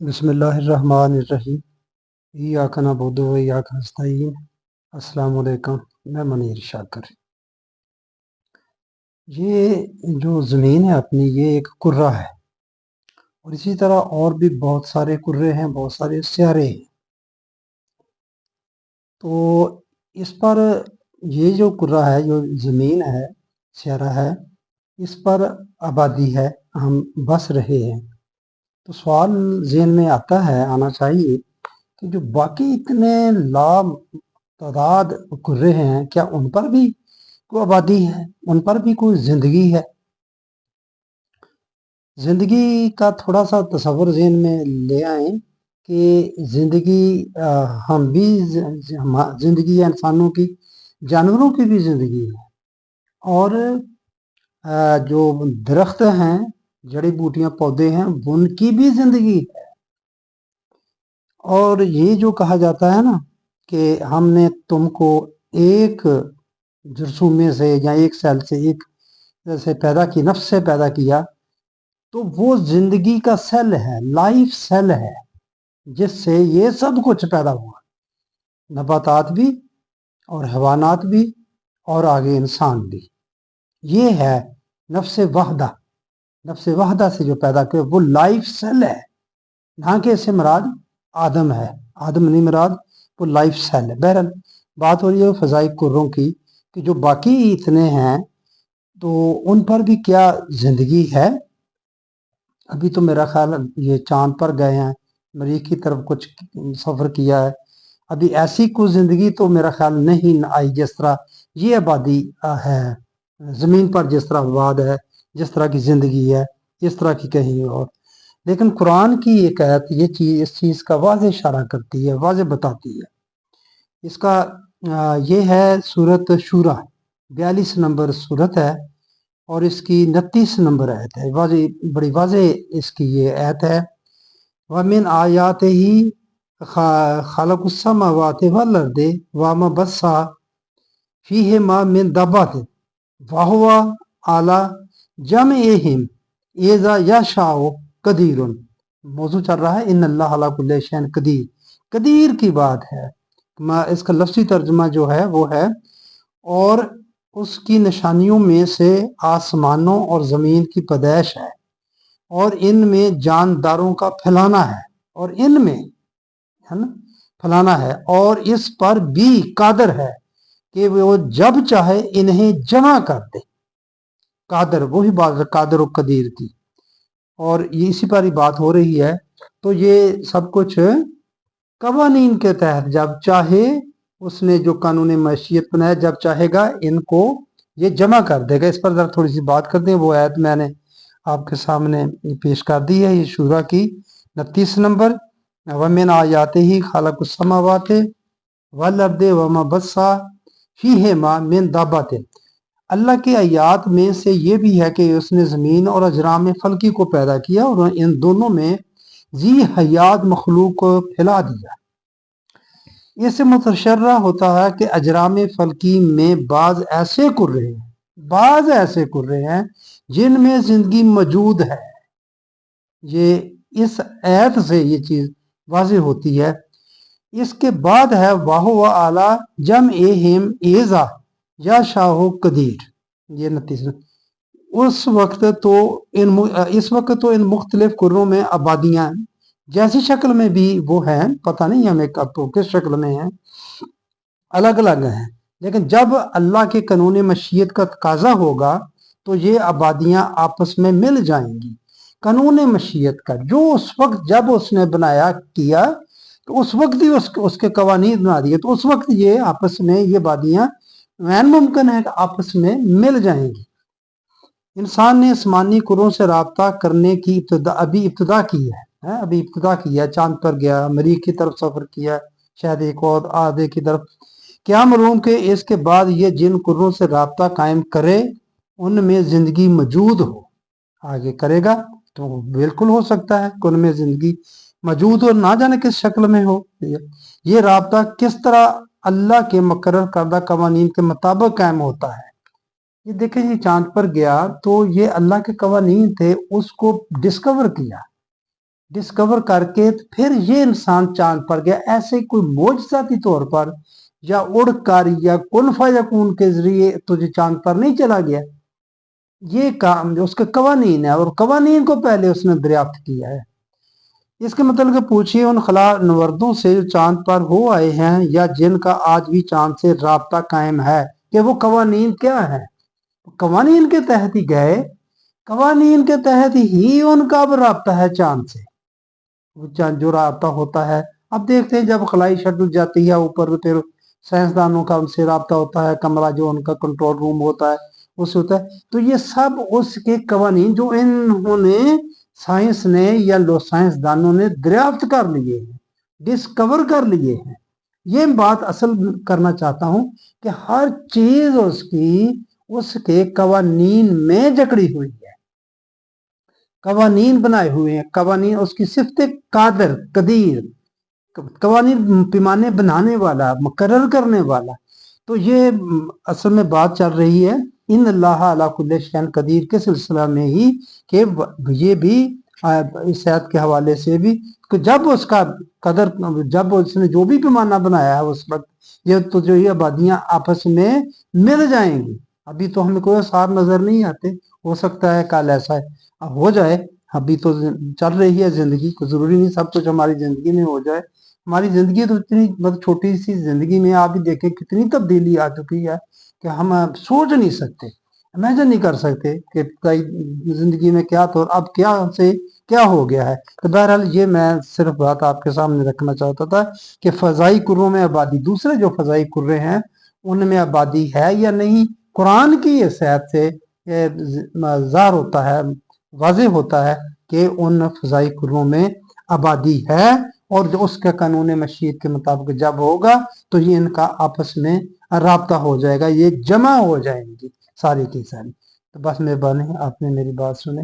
बिस्मिल्लाहिर्रहमानिर्रहीम। इय्याका नअबुदु व इय्याका नस्तईन। अस्सलामु अलैकुम। मैं मुनीर शाकिर। ये जो ज़मीन है अपनी, ये एक कुर्रा है और इसी तरह और भी बहुत सारे कुर्रे हैं, बहुत सारे सियारे हैं। तो इस पर ये जो कुर्रा है, जो ज़मीन है, सियारा है, इस पर आबादी है, हम बस रहे हैं। तो सवाल ज़हन में आता है, आना चाहिए कि जो बाकी इतने तादाद कुर्रे हैं, क्या उन पर भी कोई आबादी है, उन पर भी कोई ज़िंदगी है? ज़िंदगी का थोड़ा सा तसव्वुर ज़हन में ले आएँ कि ज़िंदगी हम भी ज़िंदगी है इंसानों की, जानवरों की भी ज़िंदगी है और जो दरख्त हैं, जड़ी बूटियाँ, पौधे हैं, उनकी भी ज़िंदगी है। और ये जो कहा जाता है ना कि हमने तुमको एक जुर्सूमे से या एक सेल से, एक से पैदा की, नफ्स से पैदा किया, तो वो जिंदगी का सेल है, लाइफ सेल है, जिससे ये सब कुछ पैदा हुआ, नबातात भी और हैवानात भी और आगे इंसान भी। ये है नफ्स वहदा। नफ्स वहदा से जो पैदा किया वो लाइफ सेल है। ना कि इससे मुराद आदम है, आदम नहीं मुराद, वो लाइफ सेल है। बहरहाल बात हो रही है फ़ज़ाई कुर्रों की कि जो बाकी इतने हैं तो उन पर भी क्या ज़िंदगी है? अभी तो मेरा ख्याल ये चांद पर गए हैं, मरीख की तरफ कुछ सफ़र किया है। अभी ऐसी कोई ज़िंदगी तो मेरा ख्याल नहीं आई जिस तरह ये आबादी है, ज़मीन पर जिस तरह आबाद है, जिस तरह की ज़िंदगी है, इस तरह की कहीं और। लेकिन कुरान की एक आयत ये चीज़, इस चीज़ का वाज़ेह इशारा करती है, वाज़ेह बताती है। इसका ये है सूरत शूरा, 42 नंबर सूरत है और इसकी 29 नंबर आयत है। बड़ी वाज़ेह इसकी ये आयत है। वमिन आयातिही खलकुस समावाति वल अर्दि वमा बस्सा फीहिमा मिन दब्बातिन वहुवा अला जमइहिम इज़ा यशाउ कदीरुन। मौजू चल रहा है इन्नल्लाह अला कुल्लि शैइन कदीर। कदीर की बात है। इसका लफ्ज़ी तर्जुमा जो है वो है, और उसकी निशानियों में से आसमानों और ज़मीन की पैदाइश है और इनमें जानदारों का फैलाना है, और इनमें है ना फैलाना है, और इस पर भी कादर है कि वो जब चाहे इन्हें जमा कर दे। कादर, वही बात कादर और कदीर की, और ये इसी पर ही बात हो रही है। तो ये सब कुछ कवानीन के तहत जब चाहे उसने जो कानून मशीयत बनाया, जब चाहेगा इनको ये जमा कर देगा। इस पर जरा थोड़ी सी बात करते हैं। वो आयत मैंने आपके सामने पेश कर दी है, ये शूरा की 29 नंबर। वमिन आयाते ही खालकुस समावाते वल अर्दे वमा बस्सा फीहिमा मिन दाबातिन। अल्लाह की आयात में से ये भी है कि उसने ज़मीन और अजराम फल्की को पैदा किया और इन दोनों में जी हयात मखलूक को फैला दिया। इससे मुतशर्रा होता है कि अजराम फल्की में बाज़ ऐसे कुर्रे हैं जिनमें ज़िंदगी मौजूद है। ये इस आयत से ये चीज़ वाज़ेह होती है। इसके बाद है वाह व आला जम ए हिम एज़ा या शाह कदीर, ये नतीजा। इस वक्त तो इन मुख्तलिफ कुर्रों में आबादियाँ जैसी शक्ल में भी वो हैं, पता नहीं हमें कब किस शक्ल में हैं, अलग अलग हैं। लेकिन जब अल्लाह के कानून मशीयत का तकाजा होगा तो ये आबादियाँ आपस में मिल जाएंगी। कानून मशीयत का जो उस वक्त जब उसने बनाया किया तो उस वक्त ही उसके कवानीन बना दिए, तो उस वक्त ये आपस में ये आबादियाँ मुमकिन है कि आपस में मिल जाएंगी। इंसान ने आसमानी कुर्रों से रब्ता करने की इब्तिदा की है, अभी इब्तिदा किया। चांद पर गया, मरीख की तरफ सफर किया, शायद एक और आधे की तरफ। क्या मालूम के इसके बाद ये जिन कुर्रों से रब्ता कायम करे उनमें जिंदगी मौजूद हो। आगे करेगा तो बिल्कुल हो सकता है कि उनमें जिंदगी मौजूद हो, ना जाने किस शक्ल में हो। ये रब्ता किस तरह अल्लाह के मुकर्रर करदा कवानीन के मुताबिक कायम होता है। ये देखें, ये चांद पर गया तो ये अल्लाह के कवानीन थे, उसको डिस्कवर किया, डिस्कवर करके फिर ये इंसान चांद पर गया। ऐसे कोई मोजज़ाती तौर पर या उड़कर या कुन फयकून के जरिए तुझे चांद पर नहीं चला गया। ये काम जो उसके कवानीन है और कवानीन को पहले उसने दरियाफ्त किया है। इसके मतलब कि पूछिए उन खला नवर्दों से जो चांद पर हो आए हैं या जिनका आज भी चांद से राब्ता कायम है कि वो कवानीन क्या है। कवानीन के तहत ही गए, कवानीन के तहत ही उनका अब राब्ता है चांद से। वो चांद जो राब्ता होता है, अब देखते हैं जब खलाई शटल जाती है ऊपर फिर साइंसदानों का उनसे राब्ता होता है, कमरा जो उनका कंट्रोल रूम होता है उससे होता है। तो ये सब उसके कवानीन जो इन्होंने साइंस ने या लो साइंसदानों ने दरियाफ्त कर लिए हैं, डिस्कवर कर लिए हैं। ये बात असल करना चाहता हूं कि हर चीज उसके कवानीन में जकड़ी हुई है, कवानीन बनाए हुए हैं। कवानीन उसकी सिफ्त कादर कदीर, कवानीन पैमाने बनाने वाला, मुकर्रर करने वाला। तो ये असल में बात चल रही है इन अल्लाह अला कुल्ली शैइन कदीर के सिलसिला में ही, कि ये भी इस आयत के हवाले से भी कि जब उसका कदर, जब उसने जो भी पैमाना बनाया है उस वक्त ये तो जो ये आबादियां आपस में मिल जाएंगी। अभी तो हमें कोई आसार नजर नहीं आते, हो सकता है कल ऐसा हो जाए। अभी तो चल रही है जिंदगी, को जरूरी नहीं सब कुछ हमारी जिंदगी में हो जाए। हमारी जिंदगी तो इतनी मतलब छोटी सी जिंदगी में आप ही देखें कितनी तब्दीली आ चुकी है कि हम सोच नहीं सकते, इमेजिन नहीं कर सकते कि जिंदगी में क्या तो अब क्या से क्या हो गया है। तो बहरहाल ये मैं सिर्फ बात आपके सामने रखना चाहता था कि फजाई कुर्रों में आबादी, दूसरे जो फजाई कुर्रे हैं उनमें आबादी है या नहीं, कुरान की इस आयत से ज़ाहिर होता है, वाज़ेह होता है कि उन फजाई कुर्रों में आबादी है। और जो उसके कानून मशीयत के मुताबिक जब होगा तो ये इनका आपस में राब्ता हो जाएगा, ये जमा हो जाएंगी सारी की सारी। तो बस मेहरबानी आपने मेरी बात सुनी।